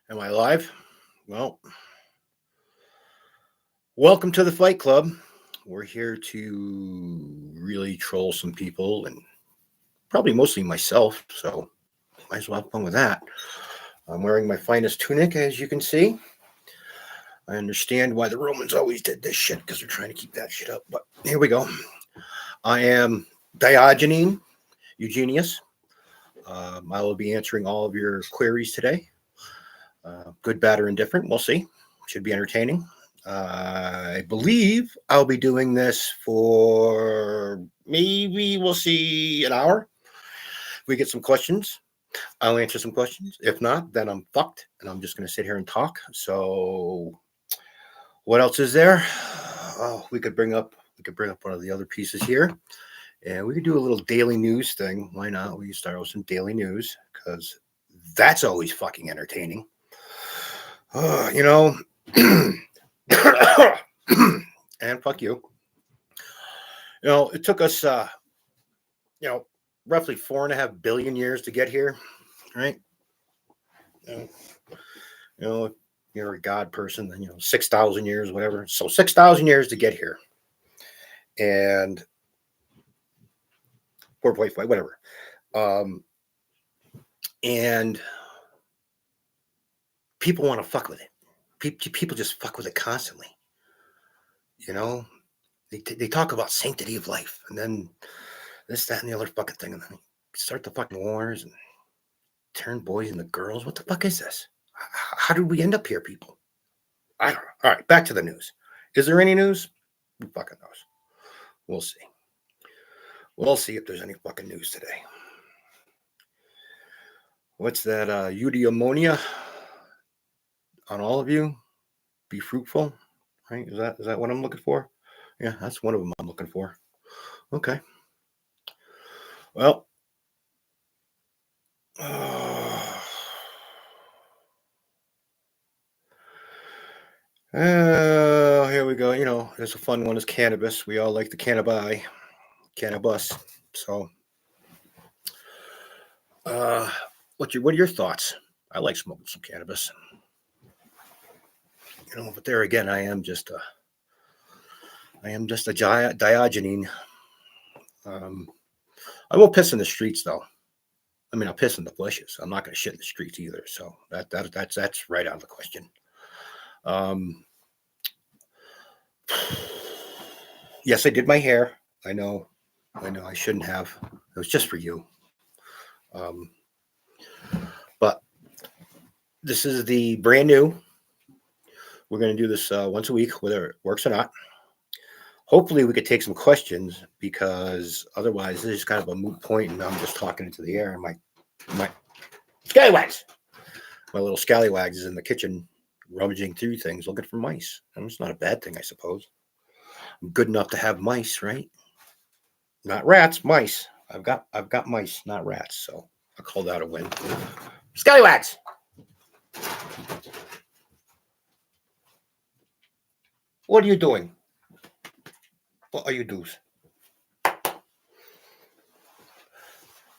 Am I live? Well, welcome to the Fight Club. We're here to really troll some people and probably mostly myself, so might as well have fun with that. I'm wearing my finest tunic, as you can see. I understand why the Romans always did this shit because they're trying to keep that shit up. But here we go. I am Diogenes Eugenius. I will be answering all of your queries today. Good, bad, or indifferent. We'll see. Should be entertaining. I believe I'll be doing this for maybe we'll see an hour. If we get some questions, I'll answer some questions. If not, then I'm fucked and I'm just going to sit here and talk. So, what else is there? Oh, we could bring up one of the other pieces here, and we could do a little daily news thing. Why not? We can start with some daily news because that's always fucking entertaining. You know. And fuck you. It took us, roughly 4.5 billion years to get here, right? If you're a God person, then 6,000 years, whatever. So 6,000 years to get here, and 4.5, whatever. And people want to fuck with it. People just fuck with it constantly. They talk about sanctity of life, and then this, that, and the other fucking thing, and then start the fucking wars and turn boys into girls. What the fuck is this? How did we end up here, people? I don't know. All right, back to the news. Is there any news? Who fucking knows? We'll see. We'll see if there's any fucking news today. What's that? Eudaimonia on all of you. Be fruitful. Right? Is that what I'm looking for? Yeah, that's one of them I'm looking for. Okay. Well. Here we go. There's a fun one is cannabis. We all like the cannabis. So, what are your thoughts? I like smoking some cannabis. But there again, I am just a Diogenes. I won't piss in the streets though. I mean, I'll piss in the bushes. I'm not going to shit in the streets either. So that's right out of the question. Yes, I did my hair. I know. I shouldn't have. It was just for you. But this is the brand new. We're going to do this once a week, whether it works or not. Hopefully, we could take some questions because otherwise, this is kind of a moot point, and I'm just talking into the air. And my scallywags, my little scallywags is in the kitchen, rummaging through things, looking for mice. And it's not a bad thing, I suppose. I'm good enough to have mice, right? Not rats, mice. I've got mice, not rats. So I call that a win. Scallywags. What are you doing? What are you doing?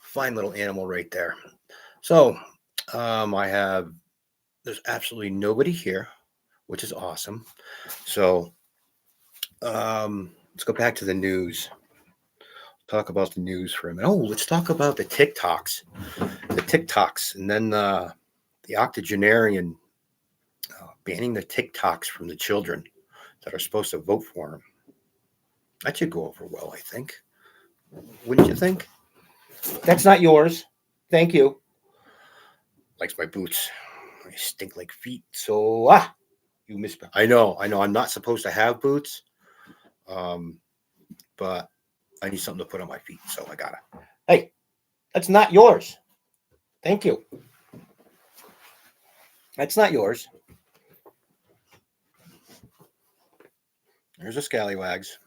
Fine little animal right there. So, there's absolutely nobody here, which is awesome. So, let's go back to the news. Talk about the news for a minute. Oh, let's talk about the TikToks. And then the octogenarian banning the TikToks from the children that are supposed to vote for him. That should go over well, I think. Wouldn't you think? That's not yours. Thank you. Likes my boots. I stink like feet. So, you miss. I know. I'm not supposed to have boots. But I need something to put on my feet, so I got it. Hey, that's not yours. Thank you. That's not yours. There's a scallywags.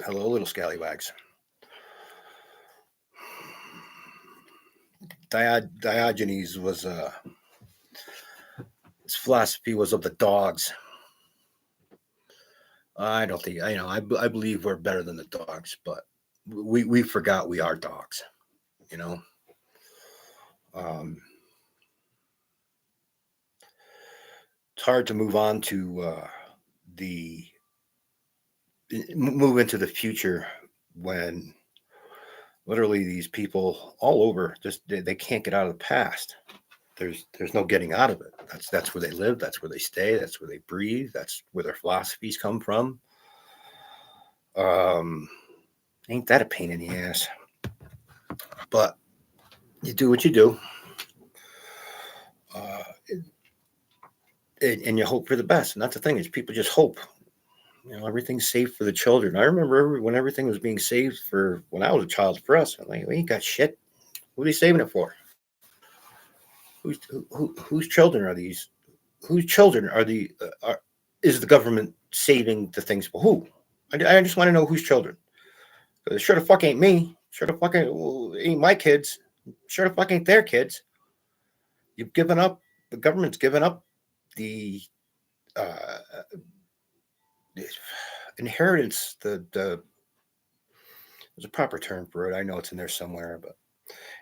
Hello, little scallywags. Diogenes was his philosophy was of the dogs. I don't think I believe we're better than the dogs, but we forgot we are dogs. it's hard to move on to the move into the future when literally these people all over just they can't get out of the past. There's no getting out of it. That's where they live. That's where they stay. That's where they breathe. That's where their philosophies come from. Um, ain't that a pain in the ass? But you do what you do, uh, and you hope for the best. And that's the thing is people just hope. Everything's safe for the children. I remember when everything was being saved for when I was a child for us. I'm like, we ain't got shit. What are they saving it for? Whose children are these? Whose children are the? Is the government saving the things for who? I just want to know whose children. Sure the fuck ain't me. Sure the fuck ain't my kids. Sure the fuck ain't their kids. You've given up. The government's given up the uh, inheritance. There's a proper term for it. I know it's in there somewhere, but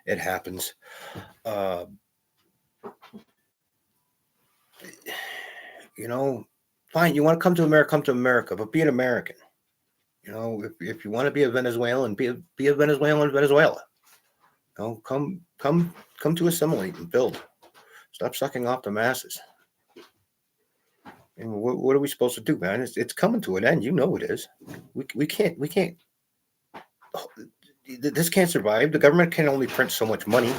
it happens. Uh, Fine. You want to come to America, but be an American. If you want to be a Venezuelan, be a Venezuelan in Venezuela. Come to assimilate and build. Stop sucking off the masses. And what are we supposed to do, man? It's coming to an end. You know it is. We can't. This can't survive. The government can only print so much money.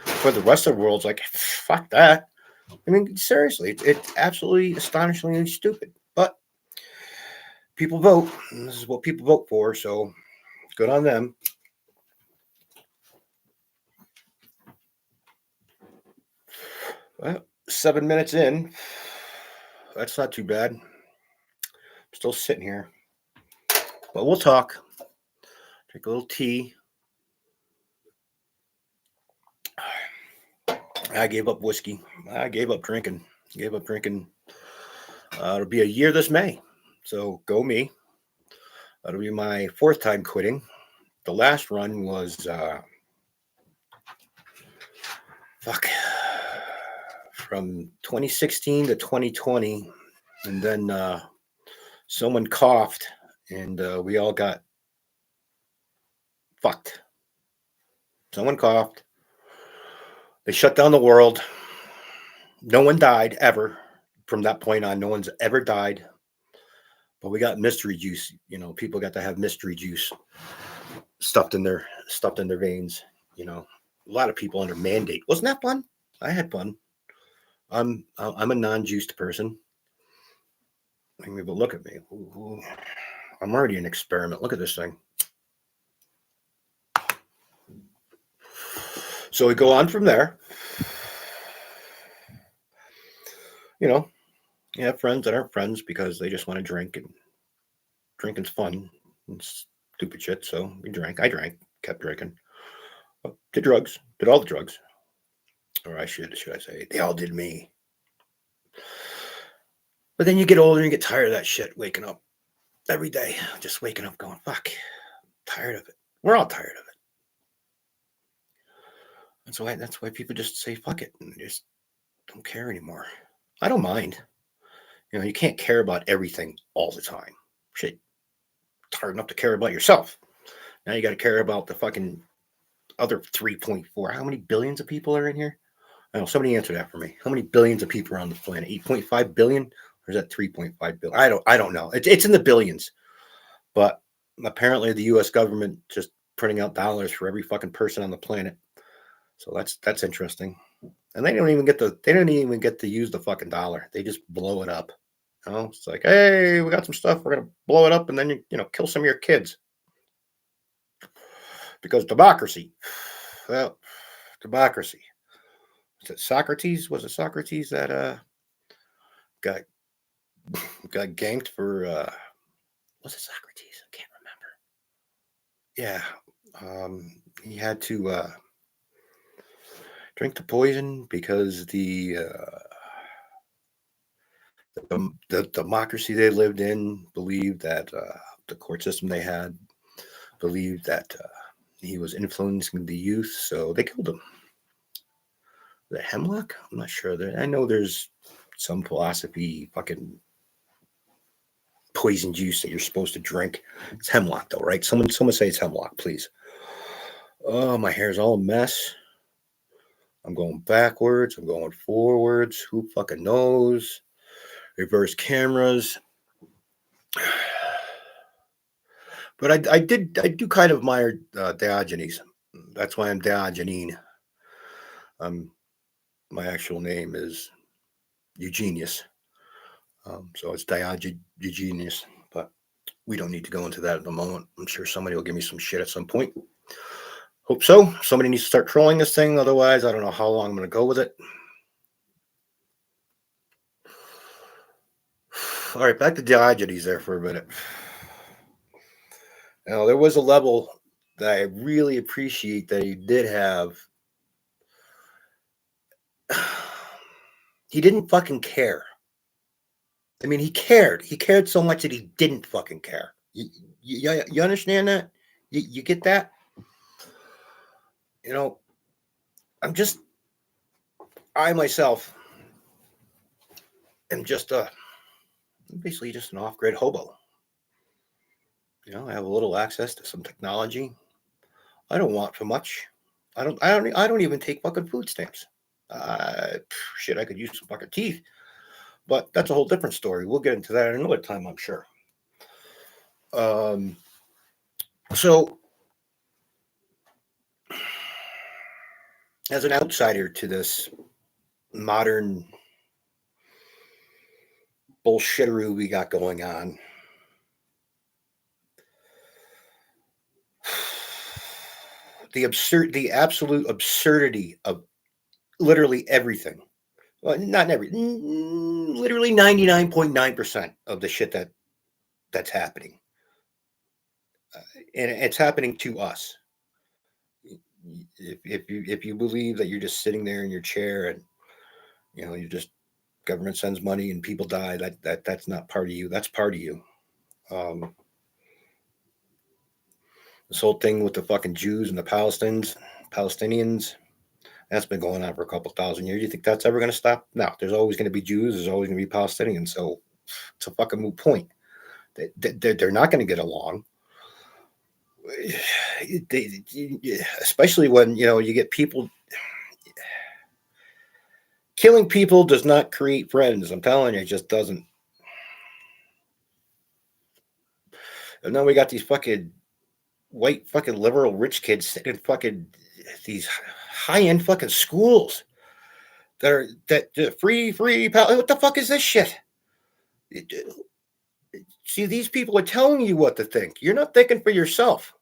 For the rest of the world's like, fuck that. I mean, seriously, it's absolutely astonishingly stupid. But people vote. And this is what people vote for. So good on them. Well, 7 minutes in. That's not too bad. I'm still sitting here. But we'll talk. Drink a little tea. I gave up whiskey. I gave up drinking. It'll be a year this May. So go me. That'll be my fourth time quitting. The last run was from 2016 to 2020. And then someone coughed and we all got fucked. Someone coughed. They shut down the world. No one died ever. From that point on, no one's ever died. But we got mystery juice. People got to have mystery juice stuffed in their veins. A lot of people under mandate. Wasn't that fun? I had fun. I'm a non-juiced person. I mean, but look at me. I'm already an experiment. Look at this thing. So we go on from there. You have friends that aren't friends because they just want to drink, and drinking's fun and stupid shit. So we drank. I drank, kept drinking. Did drugs. Did all the drugs. Or should I say, they all did me. But then you get older and you get tired of that shit, waking up every day, just waking up going, fuck, tired of it. We're all tired of it. That's why people just say fuck it and just don't care anymore. I don't mind. You can't care about everything all the time. Shit, it's hard enough to care about yourself. Now you got to care about the fucking other 3.4. How many billions of people are in here? I don't know. Somebody answer that for me. How many billions of people are on the planet? 8.5 billion? Or is that 3.5 billion? I don't know. It's in the billions. But apparently the US government just printing out dollars for every fucking person on the planet. So that's interesting. And they don't even get to use the fucking dollar. They just blow it up. It's like, hey, we got some stuff. We're gonna blow it up, and then you kill some of your kids because democracy. Well, democracy. Was it Socrates? Was it Socrates that got ganked for? Was it Socrates? I can't remember. Yeah, he had to drink the poison because the democracy they lived in believed that the court system they had believed that he was influencing the youth, so they killed him. The hemlock? I'm not sure. I know there's some philosophy fucking poison juice that you're supposed to drink. It's hemlock though, right? Someone say it's hemlock, please. Oh, my hair's all a mess. I'm going backwards. I'm going forwards. Who fucking knows? Reverse cameras. But I do kind of admire Diogenes. That's why I'm Diogenine. My actual name is Eugenius. So it's Diogenes. But we don't need to go into that at the moment. I'm sure somebody will give me some shit at some point. Hope so. Somebody needs to start trolling this thing. Otherwise, I don't know how long I'm going to go with it. All right, back to Diogenes there for a minute. Now, there was a level that I really appreciate that he did have. He didn't fucking care. I mean, he cared. He cared so much that he didn't fucking care. You understand that? You get that? You know, I myself am basically just an off-grid hobo. You know, I have a little access to some technology. I don't want for much. I don't even take fucking food stamps. Shit, I could use some fucking teeth, but that's a whole different story. We'll get into that another time, I'm sure. So as an outsider to this modern bullshittery we got going on, the absolute absurdity of literally everything. Well, not literally 99.9% of the shit that's happening. And it's happening to us. If you believe that you're just sitting there in your chair and you just government sends money and people die, that's not part of you. That's part of you. This whole thing with the fucking Jews and the Palestinians, that's been going on for a couple thousand years. You think that's ever going to stop? No, there's always going to be Jews. There's always going to be Palestinians. So it's a fucking moot point. They're not going to get along. Especially when, you get people. Killing people does not create friends. I'm telling you, it just doesn't. And then we got these fucking white fucking liberal rich kids sitting in fucking these high-end fucking schools that free what the fuck is this shit? See, these people are telling you what to think. You're not thinking for yourself,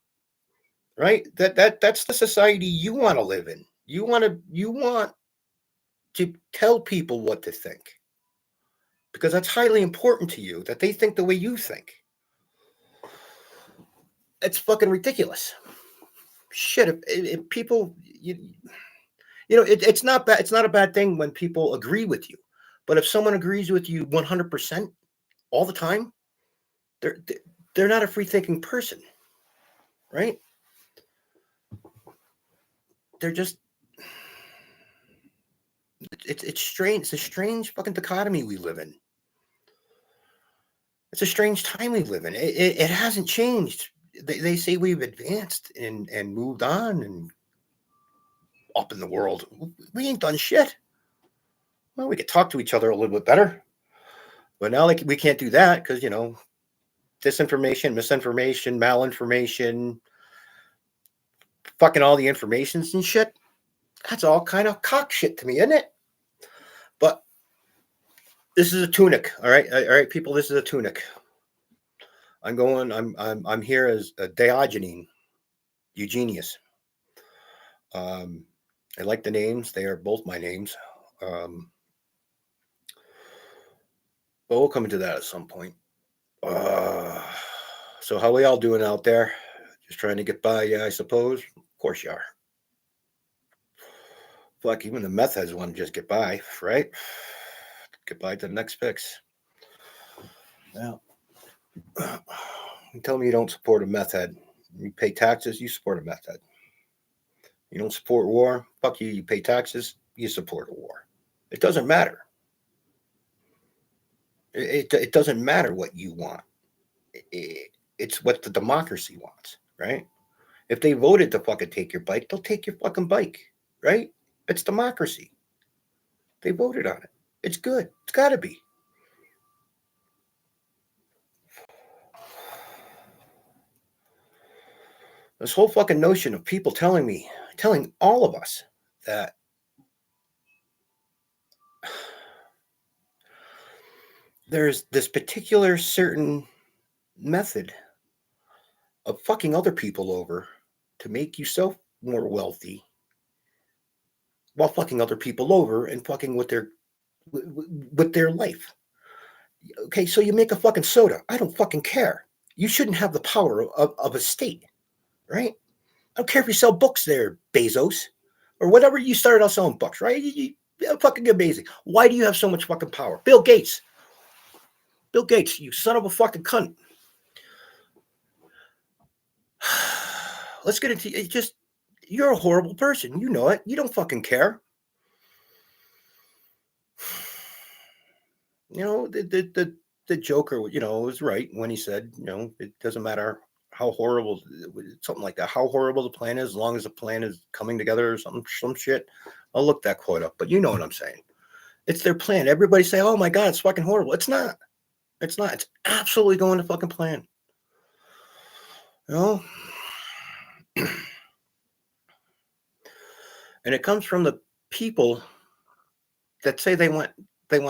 right? That's the society you want to live in. You want to tell people what to think because that's highly important to you that they think the way you think. It's fucking ridiculous. Shit, if people, it's not bad. It's not a bad thing when people agree with you, but if someone agrees with you 100% all the time, they're not a free thinking person, right? They're just. It's strange. It's a strange fucking dichotomy we live in. It's a strange time we live in. It hasn't changed. They say we've advanced and moved on and up in the world. We ain't done shit. Well, we could talk to each other a little bit better. But now we can't do that because, disinformation, misinformation, malinformation, fucking all the informations and shit. That's all kind of cock shit to me, isn't it? But this is a tunic, all right, people. This is a tunic. I'm here as a Diogenes, Eugenius. I like the names; they are both my names. But we'll come into that at some point. So how are we all doing out there? Just trying to get by, yeah, I suppose. Of course you are. Fuck, even the meth heads want to just get by, right? Get by to the next fix. Now, you tell me you don't support a meth head. You pay taxes, you support a meth head. You don't support war, fuck you, you pay taxes, you support a war. It doesn't matter. It doesn't matter what you want. It's what the democracy wants, right? If they voted to fucking take your bike, they'll take your fucking bike, right? It's democracy. They voted on it. It's good. It's got to be. This whole fucking notion of people telling all of us that there's this particular certain method of fucking other people over to make yourself more wealthy while fucking other people over and fucking with their life. Okay, so you make a fucking soda. I don't fucking care. You shouldn't have the power of a state, right? I don't care if you sell books there, Bezos, or whatever. You started out selling books, right? Fucking amazing. Why do you have so much fucking power? Bill Gates. Bill Gates, you son of a fucking cunt. Let's get into it. Just, you're a horrible person. You know it. You don't fucking care. You know, the Joker, was right when he said, it doesn't matter how horrible, something like that, how horrible the plan is, as long as the plan is coming together or some shit. I'll look that quote up, but you know what I'm saying. It's their plan. Everybody say, oh my God, it's fucking horrible. It's not. It's not. It's absolutely going to fucking plan. You know? And it comes from the people that say they want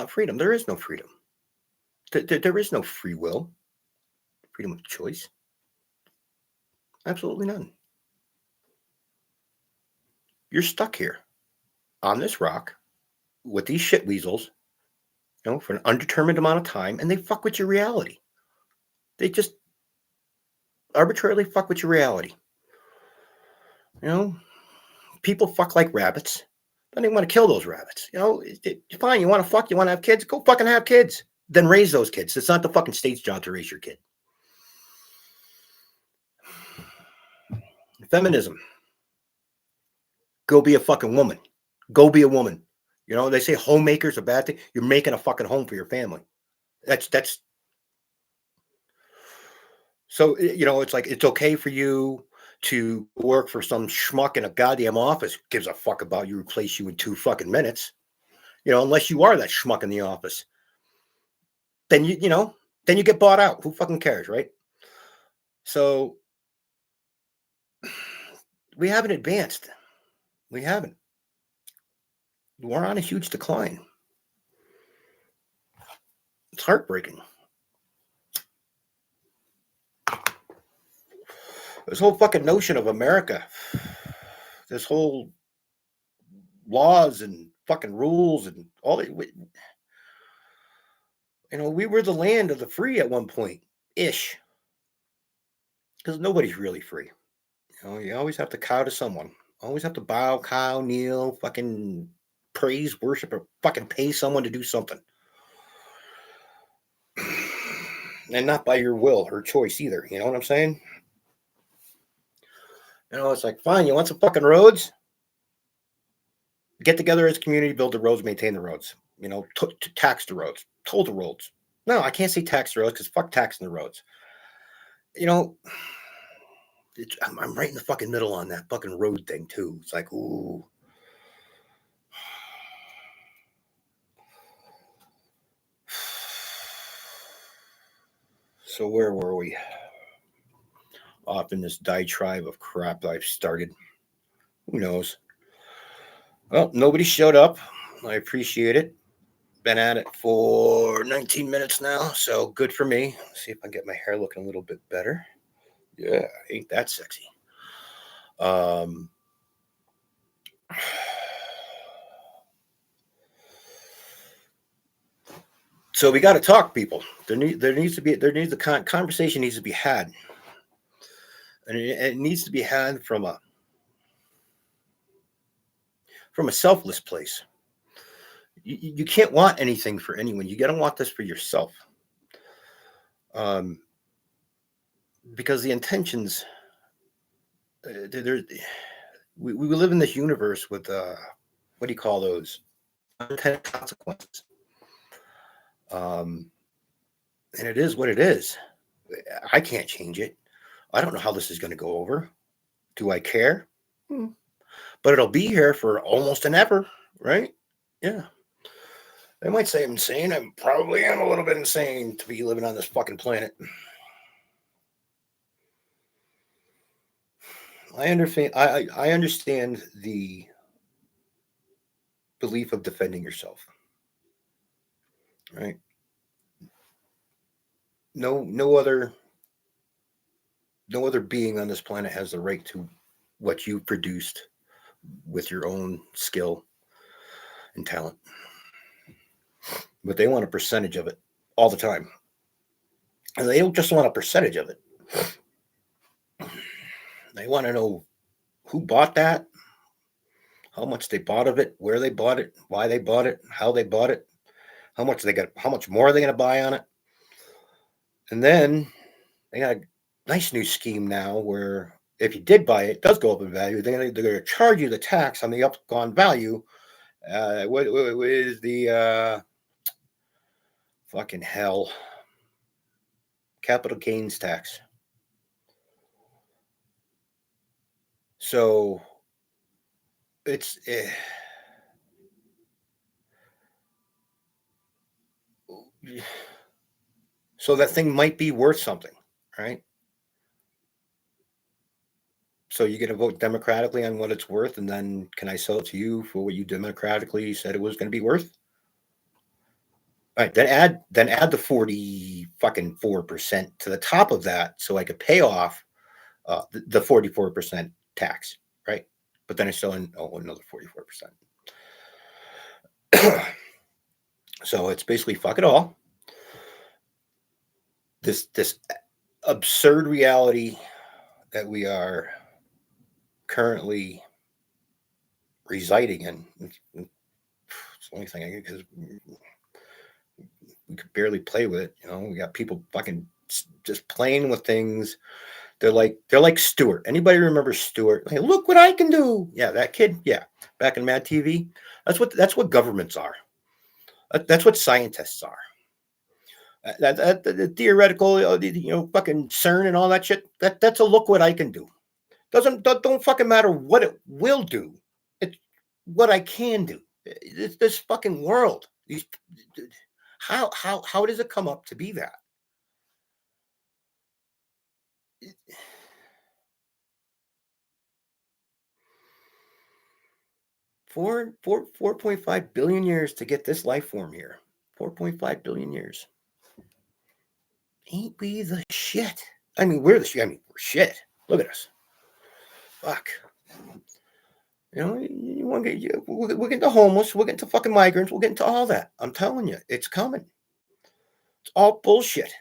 freedom. There is no freedom. There is no free will, freedom of choice. Absolutely none. You're stuck here on this rock with these shit weasels, for an undetermined amount of time, and they fuck with your reality. They just arbitrarily fuck with your reality. People fuck like rabbits. Then they want to kill those rabbits. Fine, you want to fuck, you want to have kids? Go fucking have kids. Then raise those kids. It's not the fucking state's job to raise your kid. Feminism. Go be a fucking woman. Go be a woman. They say homemakers are a bad thing. You're making a fucking home for your family. That's so, it's like, it's okay for you to work for some schmuck in a goddamn office. Gives a fuck about you, replace you in 2 fucking minutes. Unless you are that schmuck in the office. Then then you get bought out. Who fucking cares, right? So we haven't advanced. We haven't. We're on a huge decline. It's heartbreaking. This whole fucking notion of America, this whole laws and fucking rules and all that. We were the land of the free at one point, ish. Because nobody's really free. You always have to cow to someone. Always have to bow, cow, kneel, fucking praise, worship, or fucking pay someone to do something. And not by your will or choice either. You know what I'm saying? It's like, fine, you want some fucking roads? Get together as a community, build the roads, maintain the roads. Tax the roads, toll the roads. No, I can't say tax the roads because fuck taxing the roads. I'm right in the fucking middle on that fucking road thing too. It's like, ooh. So where were we? Off in this diatribe of crap that I've started. Who knows? Well, nobody showed up. I appreciate it. Been at it for 19 minutes now, so good for me. Let's see if I can get my hair looking a little bit better. Yeah, ain't that sexy. So we got to talk, people. Conversation needs to be had, and it needs to be had from a selfless place. You can't want anything for anyone. You got to want this for yourself. Because the intentions, we live in this universe with what do you call those? Unintended consequences. And it is what it is. I can't change it. I don't know how this is going to go over. Do I care? Hmm. But it'll be here for almost an ever, right? Yeah. They might say I'm insane. I probably am a little bit insane to be living on this fucking planet. I understand. I understand the belief of defending yourself. Right? No other being on this planet has the right to what you produced with your own skill and talent. But they want a percentage of it all the time. And they don't just want a percentage of it. They want to know who bought that, how much they bought of it, where they bought it, why they bought it, how they bought it, how much more are they going to buy on it. And then they got a nice new scheme now where if you did buy it, it does go up in value. They're going to charge you the tax on the upgone value. What is the fucking hell? Capital gains tax. So it's so that thing might be worth something, right? So you're going to vote democratically on what it's worth, and then can I sell it to you for what you democratically said it was going to be worth? All right, then add the 44% to the top of that, so I could pay off the 44% tax, right? But then I still owe another 44%. So it's basically fuck it all. This absurd reality that we are currently residing in. It's the only thing I get because we could barely play with it. We got people fucking just playing with things. They're like Stewart. Anybody remember Stewart? Hey, look what I can do. Yeah, that kid. Yeah, back in Mad TV. That's what governments are. That's what scientists are. The theoretical, fucking CERN and all that shit. That's a look what I can do. Don't fucking matter what it will do. It's what I can do. This fucking world. How does it come up to be that? 4.5 billion years to get this life form here. 4.5 billion years. Ain't we the shit? I mean, we're the shit. I mean, we're shit. Look at us. Fuck. You want to get we'll get into homeless. We'll get into fucking migrants. We'll get into all that. I'm telling you, it's coming. It's all bullshit.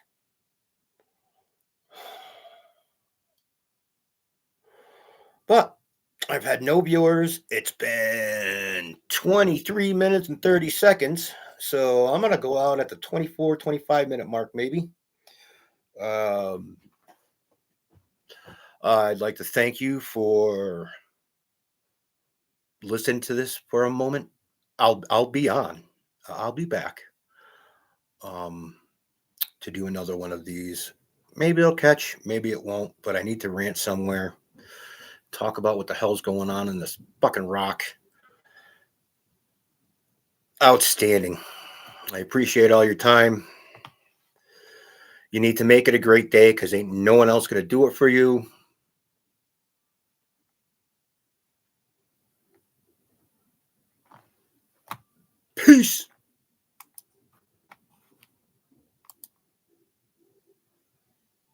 But I've had no viewers. It's been 23 minutes and 30 seconds. So I'm going to go out at the 24, 25-minute mark, maybe. I'd like to thank you for listening to this for a moment. I'll be on. I'll be back to do another one of these. Maybe it'll catch, maybe it won't, but I need to rant somewhere. Talk about what the hell's going on in this fucking rock. Outstanding. I appreciate all your time. You need to make it a great day because ain't no one else going to do it for you. Peace.